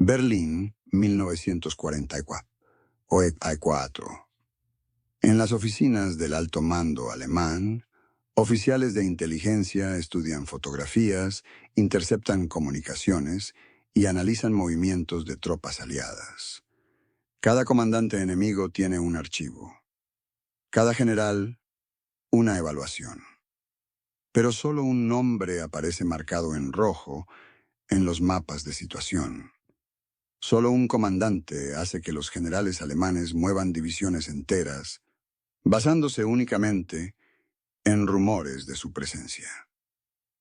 Berlín, 1944. En las oficinas del alto mando alemán, oficiales de inteligencia estudian fotografías, interceptan comunicaciones y analizan movimientos de tropas aliadas. Cada comandante enemigo tiene un archivo. Cada general, una evaluación. Pero solo un nombre aparece marcado en rojo en los mapas de situación. Solo un comandante hace que los generales alemanes muevan divisiones enteras, basándose únicamente en rumores de su presencia.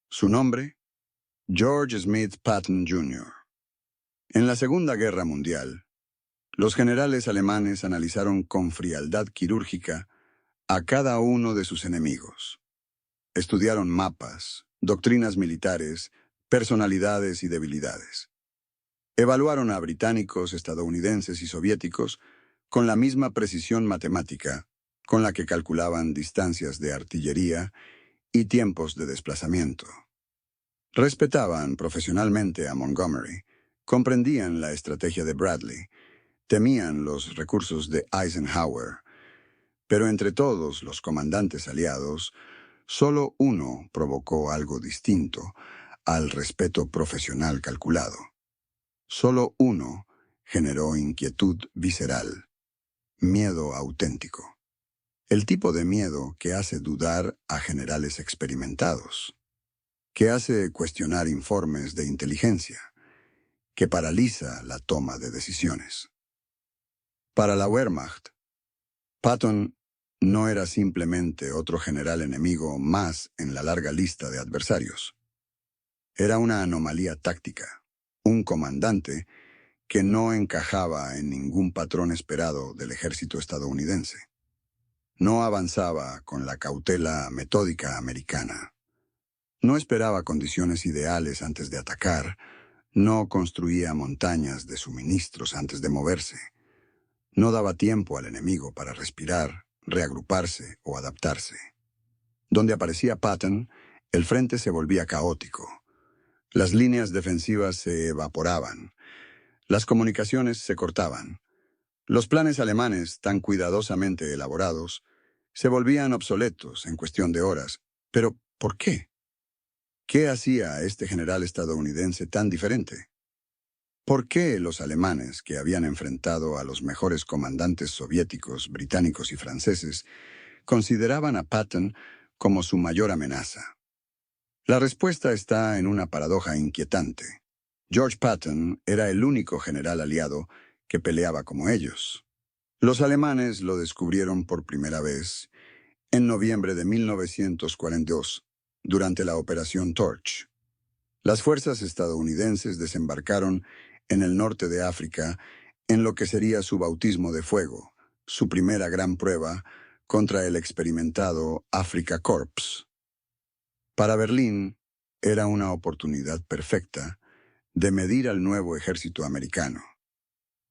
Su nombre, George Smith Patton Jr. En la Segunda Guerra Mundial, los generales alemanes analizaron con frialdad quirúrgica a cada uno de sus enemigos. Estudiaron mapas, doctrinas militares, personalidades y debilidades. Evaluaron a británicos, estadounidenses y soviéticos con la misma precisión matemática con la que calculaban distancias de artillería y tiempos de desplazamiento. Respetaban profesionalmente a Montgomery, comprendían la estrategia de Bradley, temían los recursos de Eisenhower, pero entre todos los comandantes aliados, solo uno provocó algo distinto al respeto profesional calculado. Solo uno generó inquietud visceral, miedo auténtico. El tipo de miedo que hace dudar a generales experimentados, que hace cuestionar informes de inteligencia, que paraliza la toma de decisiones. Para la Wehrmacht, Patton no era simplemente otro general enemigo más en la larga lista de adversarios. Era una anomalía táctica, un comandante que no encajaba en ningún patrón esperado del ejército estadounidense. No avanzaba con la cautela metódica americana. No esperaba condiciones ideales antes de atacar. No construía montañas de suministros antes de moverse. No daba tiempo al enemigo para respirar, reagruparse o adaptarse. Donde aparecía Patton, el frente se volvía caótico. Las líneas defensivas se evaporaban. Las comunicaciones se cortaban. Los planes alemanes, tan cuidadosamente elaborados, se volvían obsoletos en cuestión de horas. ¿Pero por qué? ¿Qué hacía a este general estadounidense tan diferente? ¿Por qué los alemanes, que habían enfrentado a los mejores comandantes soviéticos, británicos y franceses, consideraban a Patton como su mayor amenaza? La respuesta está en una paradoja inquietante. George Patton era el único general aliado que peleaba como ellos. Los alemanes lo descubrieron por primera vez en noviembre de 1942, durante la Operación Torch. Las fuerzas estadounidenses desembarcaron en el norte de África en lo que sería su bautismo de fuego, su primera gran prueba contra el experimentado Afrika Korps. Para Berlín era una oportunidad perfecta de medir al nuevo ejército americano.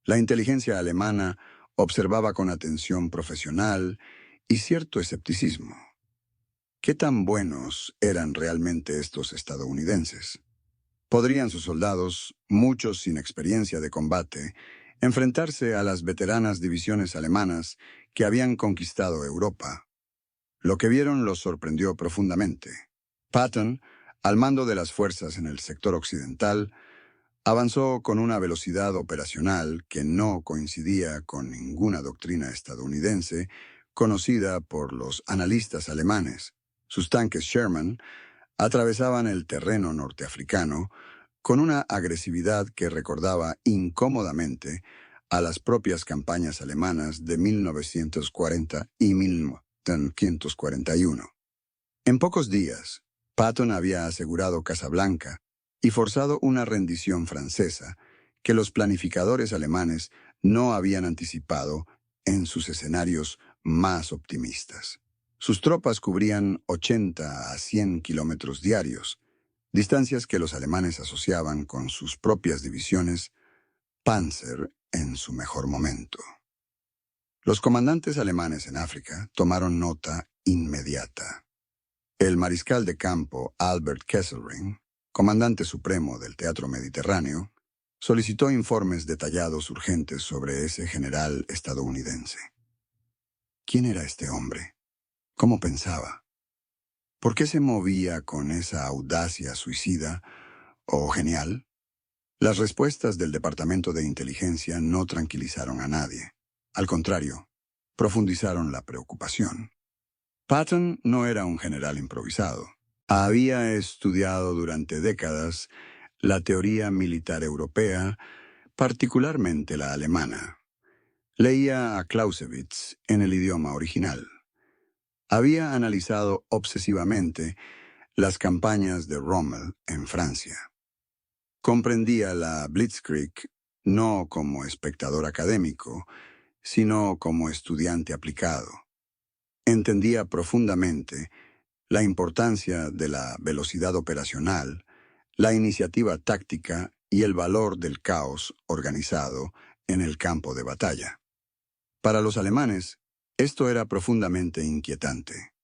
La inteligencia alemana observaba con atención profesional y cierto escepticismo. ¿Qué tan buenos eran realmente estos estadounidenses? ¿Podrían sus soldados, muchos sin experiencia de combate, enfrentarse a las veteranas divisiones alemanas que habían conquistado Europa? Lo que vieron los sorprendió profundamente. Patton, al mando de las fuerzas en el sector occidental, avanzó con una velocidad operacional que no coincidía con ninguna doctrina estadounidense conocida por los analistas alemanes. Sus tanques Sherman atravesaban el terreno norteafricano con una agresividad que recordaba incómodamente a las propias campañas alemanas de 1940 y 1941. En pocos días, Patton había asegurado Casablanca y forzado una rendición francesa que los planificadores alemanes no habían anticipado en sus escenarios más optimistas. Sus tropas cubrían 80 a 100 kilómetros diarios, distancias que los alemanes asociaban con sus propias divisiones Panzer en su mejor momento. Los comandantes alemanes en África tomaron nota inmediata. El mariscal de campo Albert Kesselring, comandante supremo del Teatro Mediterráneo, Solicitó informes detallados urgentes sobre ese general estadounidense. ¿Quién era este hombre? ¿Cómo pensaba? ¿Por qué se movía con esa audacia suicida o genial? Las respuestas del Departamento de Inteligencia no tranquilizaron a nadie. Al contrario, profundizaron la preocupación. Patton no era un general improvisado. Había estudiado durante décadas la teoría militar europea, particularmente la alemana. Leía a Clausewitz en el idioma original. Había analizado obsesivamente las campañas de Rommel en Francia. Comprendía la Blitzkrieg no como espectador académico, sino como estudiante aplicado. Entendía profundamente la importancia de la velocidad operacional, la iniciativa táctica y el valor del caos organizado en el campo de batalla. Para los alemanes, esto era profundamente inquietante.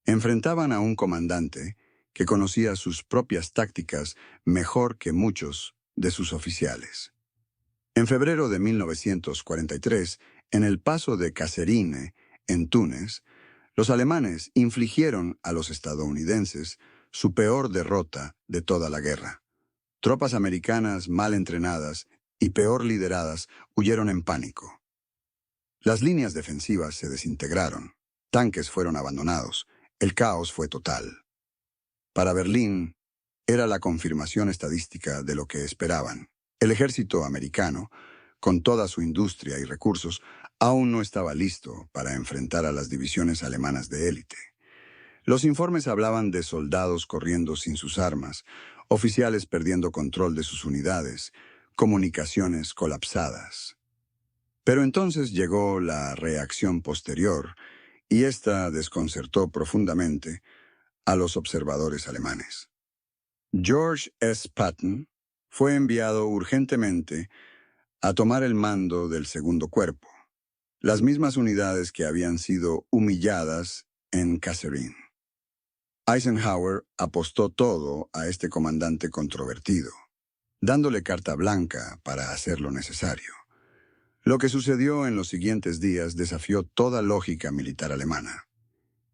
Enfrentaban a un comandante que conocía sus propias tácticas mejor que muchos de sus oficiales. En febrero de 1943, en el paso de Kasserine, en Túnez, los alemanes infligieron a los estadounidenses su peor derrota de toda la guerra. Tropas americanas mal entrenadas y peor lideradas huyeron en pánico. Las líneas defensivas se desintegraron, tanques fueron abandonados, el caos fue total. Para Berlín, era la confirmación estadística de lo que esperaban. El ejército americano, con toda su industria y recursos, aún no estaba listo para enfrentar a las divisiones alemanas de élite. Los informes hablaban de soldados corriendo sin sus armas, oficiales perdiendo control de sus unidades, comunicaciones colapsadas. Pero entonces llegó la reacción posterior, y esta desconcertó profundamente a los observadores alemanes. George S. Patton fue enviado urgentemente a tomar el mando del segundo cuerpo, las mismas unidades que habían sido humilladas en Kasserine. Eisenhower apostó todo a este comandante controvertido, dándole carta blanca para hacer lo necesario. Lo que sucedió en los siguientes días desafió toda lógica militar alemana.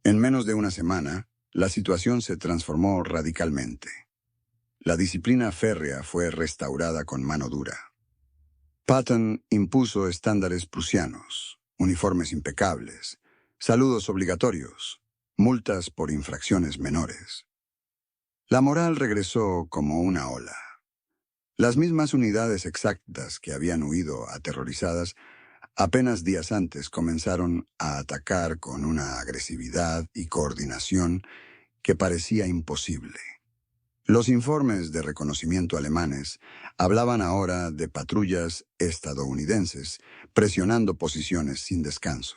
En menos de una semana, la situación se transformó radicalmente. La disciplina férrea fue restaurada con mano dura. Patton impuso estándares prusianos, uniformes impecables, saludos obligatorios, multas por infracciones menores. La moral regresó como una ola. Las mismas unidades exactas que habían huido aterrorizadas apenas días antes comenzaron a atacar con una agresividad y coordinación que parecía imposible. Los informes de reconocimiento alemanes hablaban ahora de patrullas estadounidenses presionando posiciones sin descanso,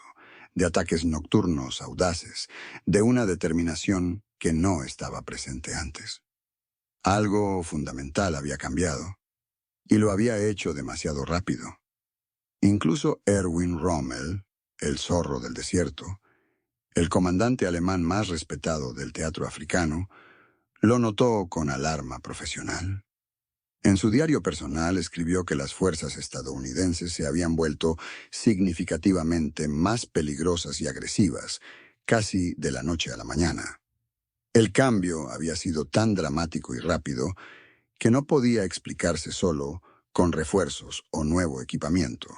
de ataques nocturnos audaces, de una determinación que no estaba presente antes. Algo fundamental había cambiado, y lo había hecho demasiado rápido. Incluso Erwin Rommel, el zorro del desierto, el comandante alemán más respetado del teatro africano, lo notó con alarma profesional. En su diario personal escribió que las fuerzas estadounidenses se habían vuelto significativamente más peligrosas y agresivas, casi de la noche a la mañana. El cambio había sido tan dramático y rápido que no podía explicarse solo con refuerzos o nuevo equipamiento.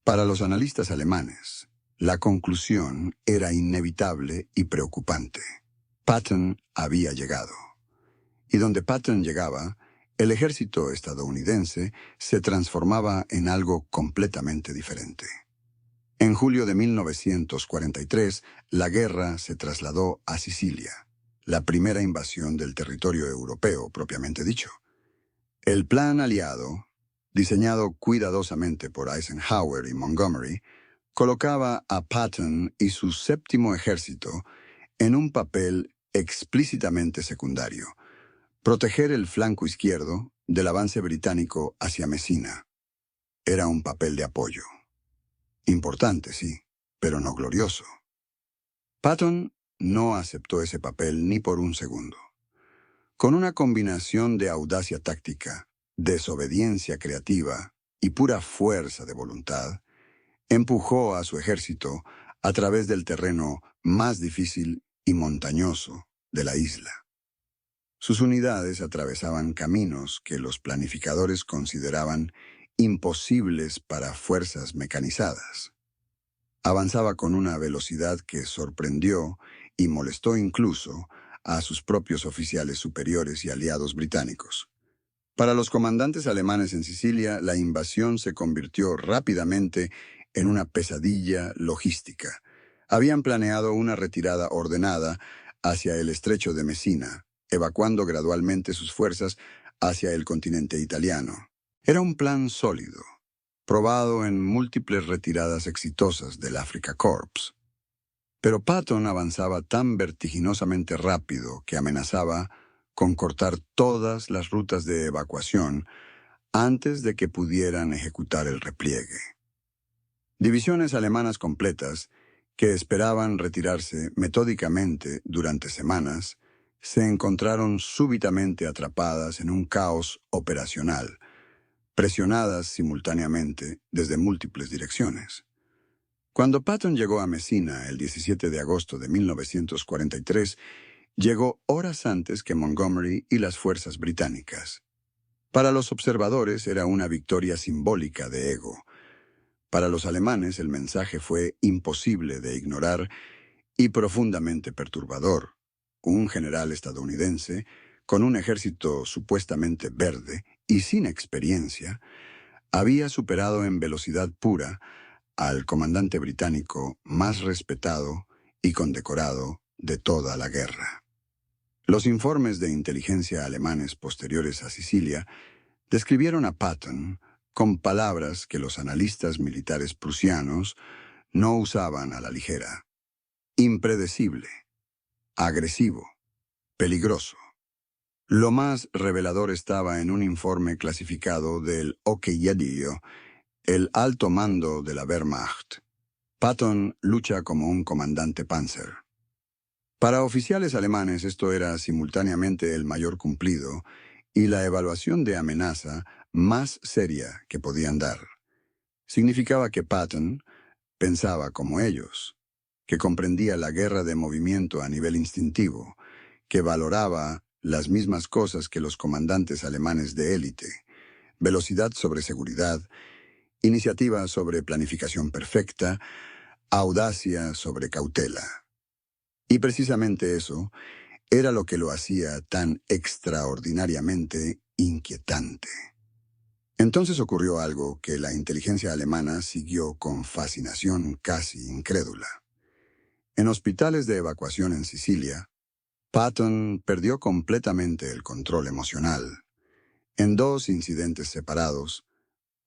Para los analistas alemanes, la conclusión era inevitable y preocupante. Patton había llegado. Y donde Patton llegaba, el ejército estadounidense se transformaba en algo completamente diferente. En julio de 1943, la guerra se trasladó a Sicilia, la primera invasión del territorio europeo propiamente dicho. El plan aliado, diseñado cuidadosamente por Eisenhower y Montgomery, colocaba a Patton y su séptimo ejército en un papel explícitamente secundario: proteger el flanco izquierdo del avance británico hacia Messina. Era un papel de apoyo. Importante, sí, pero no glorioso. Patton no aceptó ese papel ni por un segundo. Con una combinación de audacia táctica, desobediencia creativa y pura fuerza de voluntad, empujó a su ejército a través del terreno más difícil y montañoso de la isla. Sus unidades atravesaban caminos que los planificadores consideraban imposibles para fuerzas mecanizadas. Avanzaba con una velocidad que sorprendió y molestó incluso a sus propios oficiales superiores y aliados británicos. Para los comandantes alemanes en Sicilia, la invasión se convirtió rápidamente en una pesadilla logística. Habían planeado una retirada ordenada hacia el estrecho de Messina, evacuando gradualmente sus fuerzas hacia el continente italiano. Era un plan sólido, probado en múltiples retiradas exitosas del Africa Corps. Pero Patton avanzaba tan vertiginosamente rápido que amenazaba con cortar todas las rutas de evacuación antes de que pudieran ejecutar el repliegue. Divisiones alemanas completas, que esperaban retirarse metódicamente durante semanas, se encontraron súbitamente atrapadas en un caos operacional, presionadas simultáneamente desde múltiples direcciones. Cuando Patton llegó a Messina el 17 de agosto de 1943, llegó horas antes que Montgomery y las fuerzas británicas. Para los observadores era una victoria simbólica de ego. Para los alemanes el mensaje fue imposible de ignorar y profundamente perturbador. Un general estadounidense, con un ejército supuestamente verde y sin experiencia, había superado en velocidad pura al comandante británico más respetado y condecorado de toda la guerra. Los informes de inteligencia alemanes posteriores a Sicilia describieron a Patton con palabras que los analistas militares prusianos no usaban a la ligera: impredecible, agresivo, peligroso. Lo más revelador estaba en un informe clasificado del Okeyedio, el alto mando de la Wehrmacht. Patton lucha como un comandante Panzer. Para oficiales alemanes esto era simultáneamente el mayor cumplido y la evaluación de amenaza más seria que podían dar. Significaba que Patton pensaba como ellos, que comprendía la guerra de movimiento a nivel instintivo, que valoraba las mismas cosas que los comandantes alemanes de élite: velocidad sobre seguridad, iniciativa sobre planificación perfecta, audacia sobre cautela. Y precisamente eso era lo que lo hacía tan extraordinariamente inquietante. Entonces ocurrió algo que la inteligencia alemana siguió con fascinación casi incrédula. En hospitales de evacuación en Sicilia, Patton perdió completamente el control emocional. En dos incidentes separados,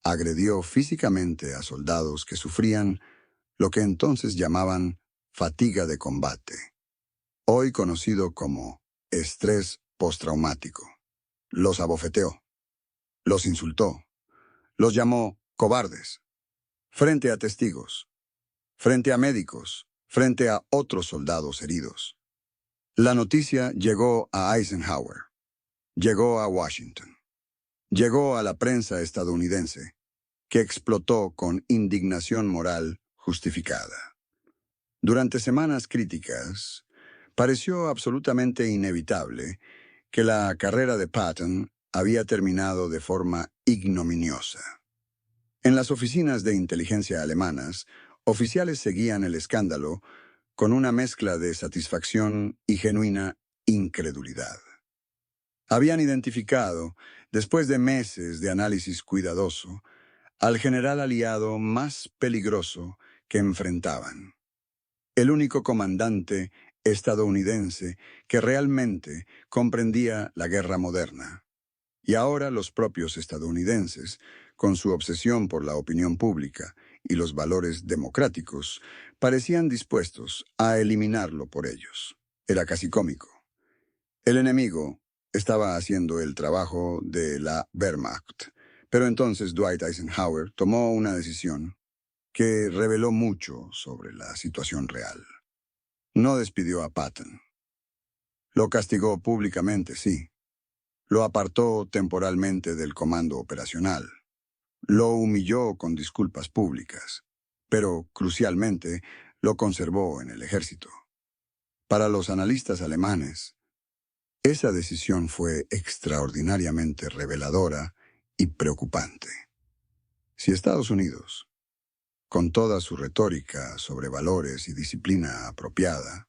agredió físicamente a soldados que sufrían lo que entonces llamaban fatiga de combate, hoy conocido como estrés postraumático. Los abofeteó, los insultó, los llamó cobardes, frente a testigos, frente a médicos, frente a otros soldados heridos. La noticia llegó a Eisenhower, llegó a Washington, llegó a la prensa estadounidense, que explotó con indignación moral justificada. Durante semanas críticas, pareció absolutamente inevitable que la carrera de Patton había terminado de forma ignominiosa. En las oficinas de inteligencia alemanas, oficiales seguían el escándalo con una mezcla de satisfacción y genuina incredulidad. Habían identificado, después de meses de análisis cuidadoso, al general aliado más peligroso que enfrentaban. El único comandante estadounidense que realmente comprendía la guerra moderna. Y ahora los propios estadounidenses, con su obsesión por la opinión pública y los valores democráticos, parecían dispuestos a eliminarlo por ellos. Era casi cómico. El enemigo estaba haciendo el trabajo de la Wehrmacht, pero entonces Dwight Eisenhower tomó una decisión que reveló mucho sobre la situación real. No despidió a Patton. Lo castigó públicamente, sí, Lo apartó temporalmente del comando operacional. Lo humilló con disculpas públicas, pero, crucialmente, lo conservó en el ejército. Para los analistas alemanes, esa decisión fue extraordinariamente reveladora y preocupante. Si Estados Unidos, con toda su retórica sobre valores y disciplina apropiada,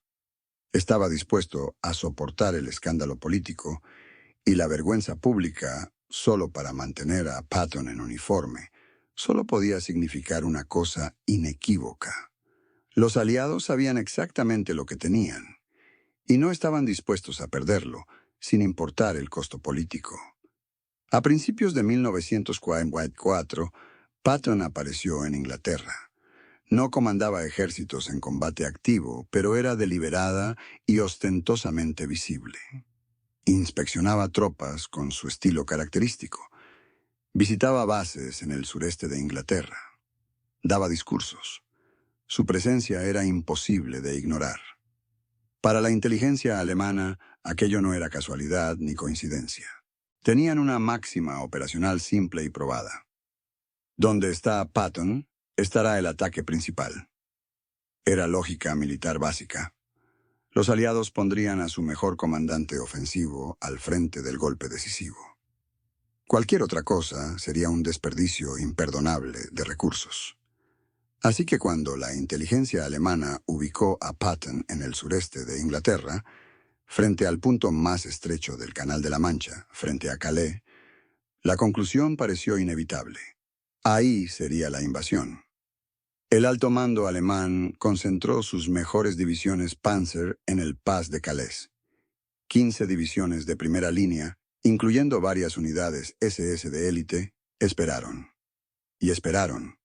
estaba dispuesto a soportar el escándalo político y la vergüenza pública solo para mantener a Patton en uniforme, solo podía significar una cosa inequívoca. Los aliados sabían exactamente lo que tenían, y no estaban dispuestos a perderlo, sin importar el costo político. A principios de 1944, Patton apareció en Inglaterra. No comandaba ejércitos en combate activo, pero era deliberada y ostentosamente visible. Inspeccionaba tropas con su estilo característico. Visitaba bases en el sureste de Inglaterra. Daba discursos. Su presencia era imposible de ignorar. Para la inteligencia alemana, aquello no era casualidad ni coincidencia. Tenían una máxima operacional simple y probada. Donde está Patton, estará el ataque principal. Era lógica militar básica. Los aliados pondrían a su mejor comandante ofensivo al frente del golpe decisivo. Cualquier otra cosa sería un desperdicio imperdonable de recursos. Así que cuando la inteligencia alemana ubicó a Patton en el sureste de Inglaterra, frente al punto más estrecho del Canal de la Mancha, frente a Calais, la conclusión pareció inevitable. Ahí sería la invasión. El alto mando alemán concentró sus mejores divisiones Panzer en el Pas de Calais. 15 divisiones de primera línea, incluyendo varias unidades SS de élite, esperaron. Y esperaron.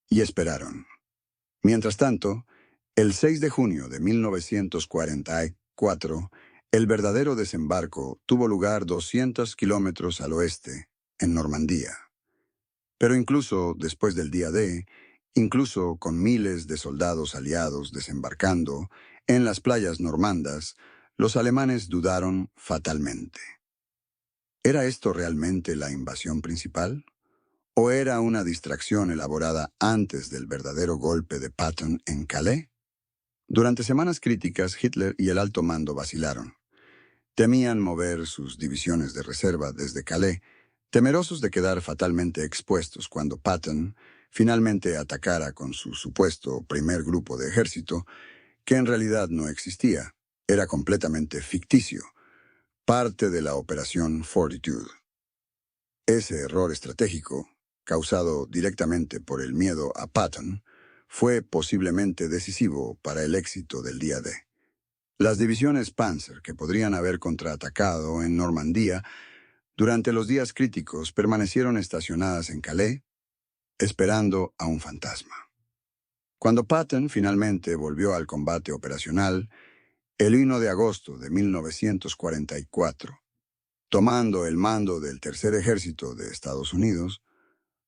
Y esperaron. Mientras tanto, el 6 de junio de 1944, el verdadero desembarco tuvo lugar 200 kilómetros al oeste, en Normandía. Pero incluso después del día D, incluso con miles de soldados aliados desembarcando en las playas normandas, los alemanes dudaron fatalmente. ¿Era esto realmente la invasión principal? ¿O era una distracción elaborada antes del verdadero golpe de Patton en Calais? Durante semanas críticas, Hitler y el alto mando vacilaron. Temían mover sus divisiones de reserva desde Calais, temerosos de quedar fatalmente expuestos cuando Patton finalmente atacara con su supuesto primer grupo de ejército, que en realidad no existía, era completamente ficticio, parte de la Operación Fortitude. Ese error estratégico, causado directamente por el miedo a Patton, fue posiblemente decisivo para el éxito del día D. Las divisiones Panzer, que podrían haber contraatacado en Normandía, durante los días críticos permanecieron estacionadas en Calais, esperando a un fantasma. Cuando Patton finalmente volvió al combate operacional, el 1 de agosto de 1944, tomando el mando del Tercer Ejército de Estados Unidos,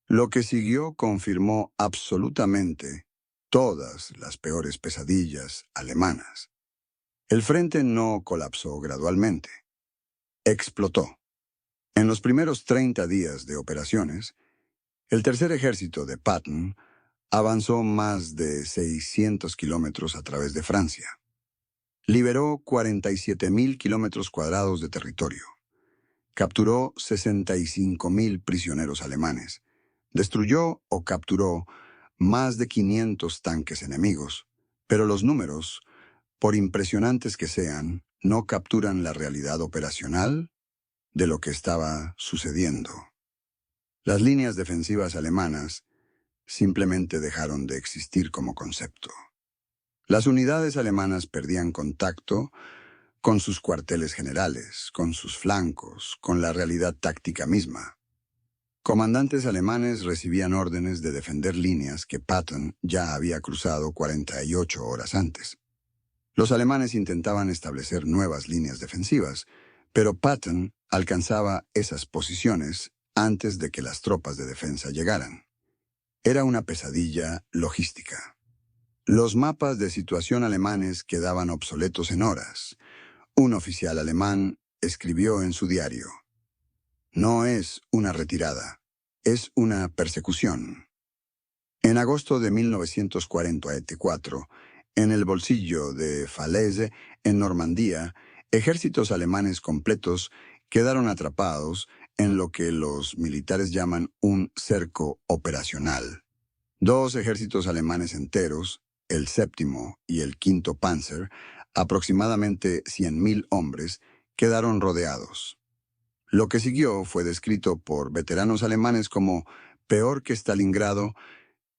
lo que siguió confirmó absolutamente todas las peores pesadillas alemanas. El frente no colapsó gradualmente. Explotó. En los primeros 30 días de operaciones, el Tercer Ejército de Patton avanzó más de 600 kilómetros a través de Francia. Liberó 47.000 kilómetros cuadrados de territorio. Capturó 65.000 prisioneros alemanes. Destruyó o capturó más de 500 tanques enemigos. Pero los números, por impresionantes que sean, no capturan la realidad operacional de lo que estaba sucediendo. Las líneas defensivas alemanas simplemente dejaron de existir como concepto. Las unidades alemanas perdían contacto con sus cuarteles generales, con sus flancos, con la realidad táctica misma. Comandantes alemanes recibían órdenes de defender líneas que Patton ya había cruzado 48 horas antes. Los alemanes intentaban establecer nuevas líneas defensivas, pero Patton alcanzaba esas posiciones antes de que las tropas de defensa llegaran. Era una pesadilla logística. Los mapas de situación alemanes quedaban obsoletos en horas. Un oficial alemán escribió en su diario: No es una retirada, es una persecución. En agosto de 1944, en el bolsillo de Falaise, en Normandía, ejércitos alemanes completos quedaron atrapados en lo que los militares llaman un cerco operacional. Dos ejércitos alemanes enteros, el séptimo y el quinto Panzer, aproximadamente 100.000 hombres, quedaron rodeados. Lo que siguió fue descrito por veteranos alemanes como peor que Stalingrado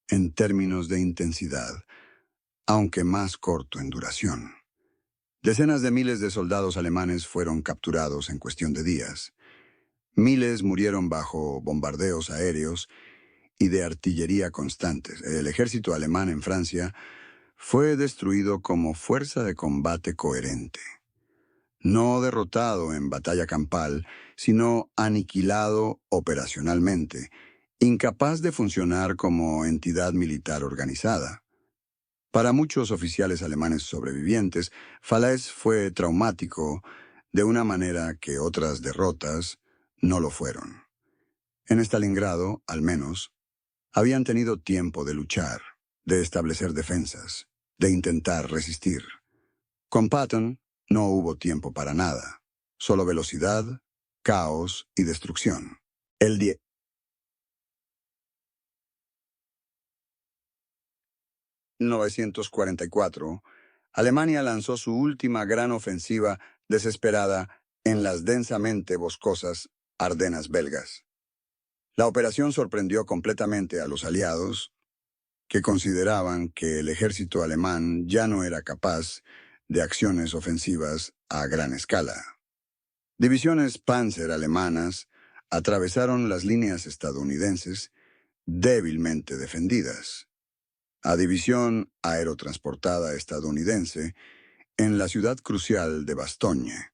en términos de intensidad, aunque más corto en duración. Decenas de miles de soldados alemanes fueron capturados en cuestión de días. Miles murieron bajo bombardeos aéreos y de artillería constantes. El ejército alemán en Francia fue destruido como fuerza de combate coherente. No derrotado en batalla campal, sino aniquilado operacionalmente, incapaz de funcionar como entidad militar organizada. Para muchos oficiales alemanes sobrevivientes, Falaise fue traumático de una manera que otras derrotas no lo fueron. En Stalingrado, al menos, habían tenido tiempo de luchar, de establecer defensas, de intentar resistir. Con Patton no hubo tiempo para nada, solo velocidad, caos y destrucción. El 1944, Alemania lanzó su última gran ofensiva desesperada en las densamente boscosas Ardenas belgas. La operación sorprendió completamente a los aliados, que consideraban que el ejército alemán ya no era capaz de acciones ofensivas a gran escala. Divisiones Panzer alemanas atravesaron las líneas estadounidenses débilmente defendidas. A división aerotransportada estadounidense en la ciudad crucial de Bastogne.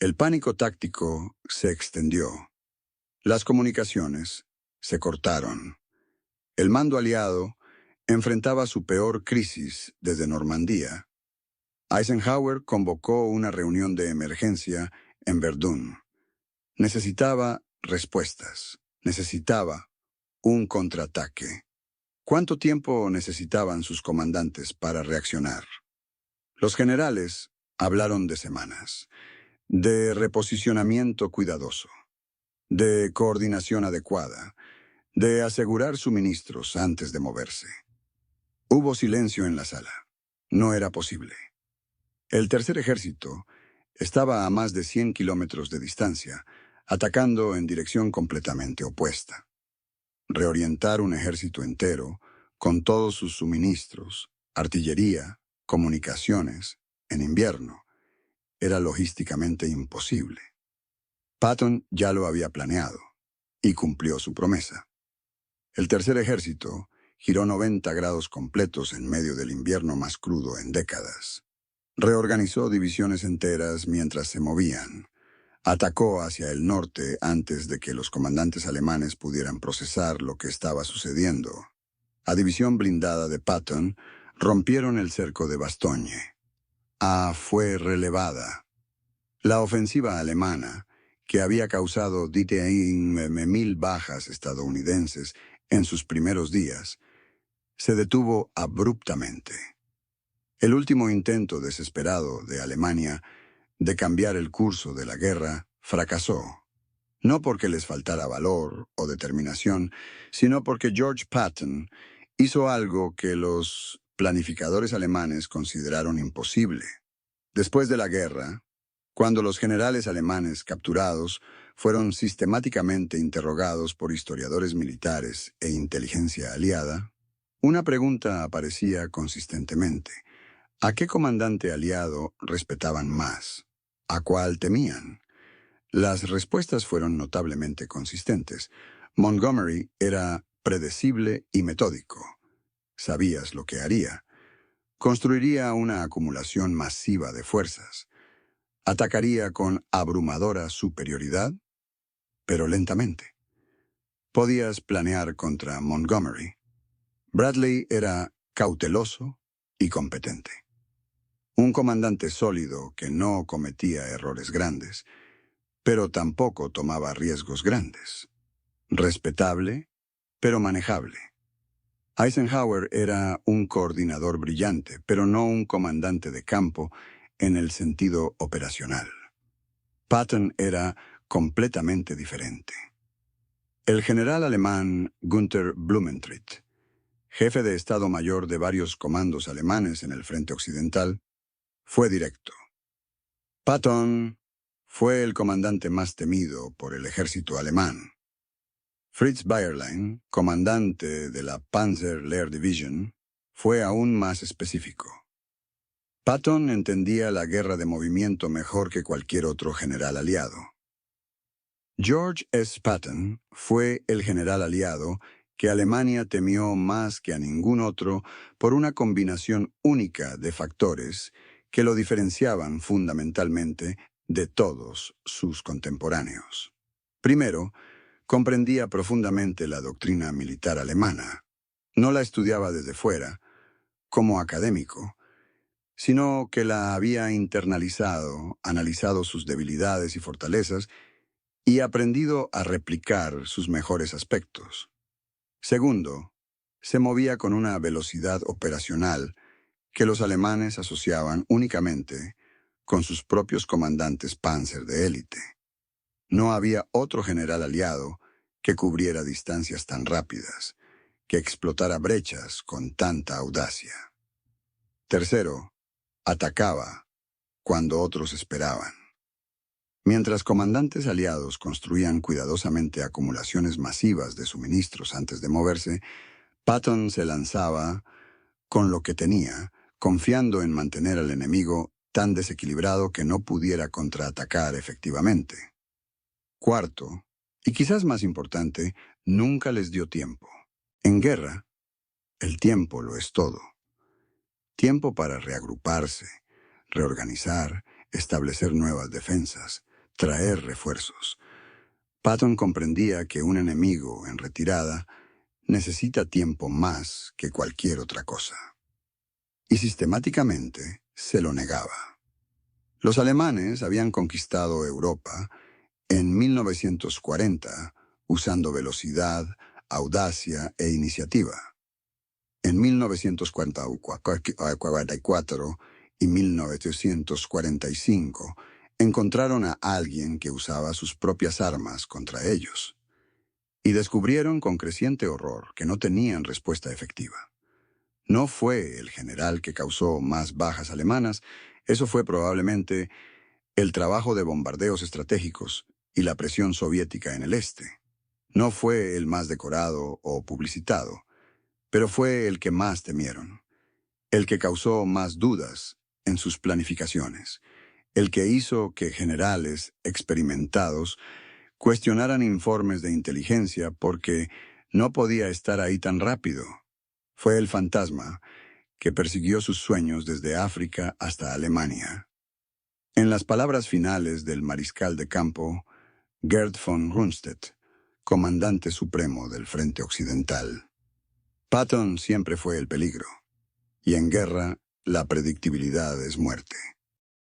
El pánico táctico se extendió. Las comunicaciones se cortaron. El mando aliado enfrentaba su peor crisis desde Normandía. Eisenhower convocó una reunión de emergencia en Verdún. Necesitaba respuestas. Necesitaba un contraataque. ¿Cuánto tiempo necesitaban sus comandantes para reaccionar? Los generales hablaron de semanas, de reposicionamiento cuidadoso, de coordinación adecuada, de asegurar suministros antes de moverse. Hubo silencio en la sala. No era posible. El tercer ejército estaba a más de 100 kilómetros de distancia, atacando en dirección completamente opuesta. Reorientar un ejército entero, con todos sus suministros, artillería, comunicaciones, en invierno, era logísticamente imposible. Patton ya lo había planeado, y cumplió su promesa. El tercer ejército giró 90 grados completos en medio del invierno más crudo en décadas. Reorganizó divisiones enteras mientras se movían. Atacó hacia el norte antes de que los comandantes alemanes pudieran procesar lo que estaba sucediendo. A división blindada de Patton rompieron el cerco de Bastogne. A fue relevada. La ofensiva alemana, que había causado 10.000 bajas estadounidenses en sus primeros días, se detuvo abruptamente. El último intento desesperado de Alemania de cambiar el curso de la guerra fracasó. No porque les faltara valor o determinación, sino porque George Patton hizo algo que los planificadores alemanes consideraron imposible. Después de la guerra, cuando los generales alemanes capturados fueron sistemáticamente interrogados por historiadores militares e inteligencia aliada, una pregunta aparecía consistentemente. ¿A qué comandante aliado respetaban más? ¿A cuál temían? Las respuestas fueron notablemente consistentes. Montgomery era predecible y metódico. Sabías lo que haría. Construiría una acumulación masiva de fuerzas. Atacaría con abrumadora superioridad, pero lentamente. Podías planear contra Montgomery. Bradley era cauteloso y competente. Un comandante sólido que no cometía errores grandes, pero tampoco tomaba riesgos grandes. Respetable, pero manejable. Eisenhower era un coordinador brillante, pero no un comandante de campo en el sentido operacional. Patton era completamente diferente. El general alemán Günther Blumentritt, jefe de Estado Mayor de varios comandos alemanes en el frente occidental, fue directo. Patton fue el comandante más temido por el ejército alemán. Fritz Bayerlein, comandante de la Panzer Lehr Division, fue aún más específico. Patton entendía la guerra de movimiento mejor que cualquier otro general aliado. George S. Patton fue el general aliado que Alemania temió más que a ningún otro por una combinación única de factores que lo diferenciaban fundamentalmente de todos sus contemporáneos. Primero, comprendía profundamente la doctrina militar alemana. No la estudiaba desde fuera, como académico, sino que la había internalizado, analizado sus debilidades y fortalezas y aprendido a replicar sus mejores aspectos. Segundo, se movía con una velocidad operacional que los alemanes asociaban únicamente con sus propios comandantes Panzer de élite. No había otro general aliado que cubriera distancias tan rápidas, que explotara brechas con tanta audacia. Tercero, atacaba cuando otros esperaban. Mientras comandantes aliados construían cuidadosamente acumulaciones masivas de suministros antes de moverse, Patton se lanzaba con lo que tenía, confiando en mantener al enemigo tan desequilibrado que no pudiera contraatacar efectivamente. Cuarto, y quizás más importante, nunca les dio tiempo. En guerra, el tiempo lo es todo. Tiempo para reagruparse, reorganizar, establecer nuevas defensas, traer refuerzos. Patton comprendía que un enemigo en retirada necesita tiempo más que cualquier otra cosa. Y sistemáticamente se lo negaba. Los alemanes habían conquistado Europa en 1940 usando velocidad, audacia e iniciativa. En 1944 y 1945 encontraron a alguien que usaba sus propias armas contra ellos y descubrieron con creciente horror que no tenían respuesta efectiva. No fue el general que causó más bajas alemanas, eso fue probablemente el trabajo de bombardeos estratégicos y la presión soviética en el este. No fue el más decorado o publicitado, pero fue el que más temieron, el que causó más dudas en sus planificaciones, el que hizo que generales experimentados cuestionaran informes de inteligencia porque no podía estar ahí tan rápido. Fue el fantasma que persiguió sus sueños desde África hasta Alemania. En las palabras finales del mariscal de campo, Gerd von Rundstedt, comandante supremo del Frente Occidental, Patton siempre fue el peligro, y en guerra la predictibilidad es muerte.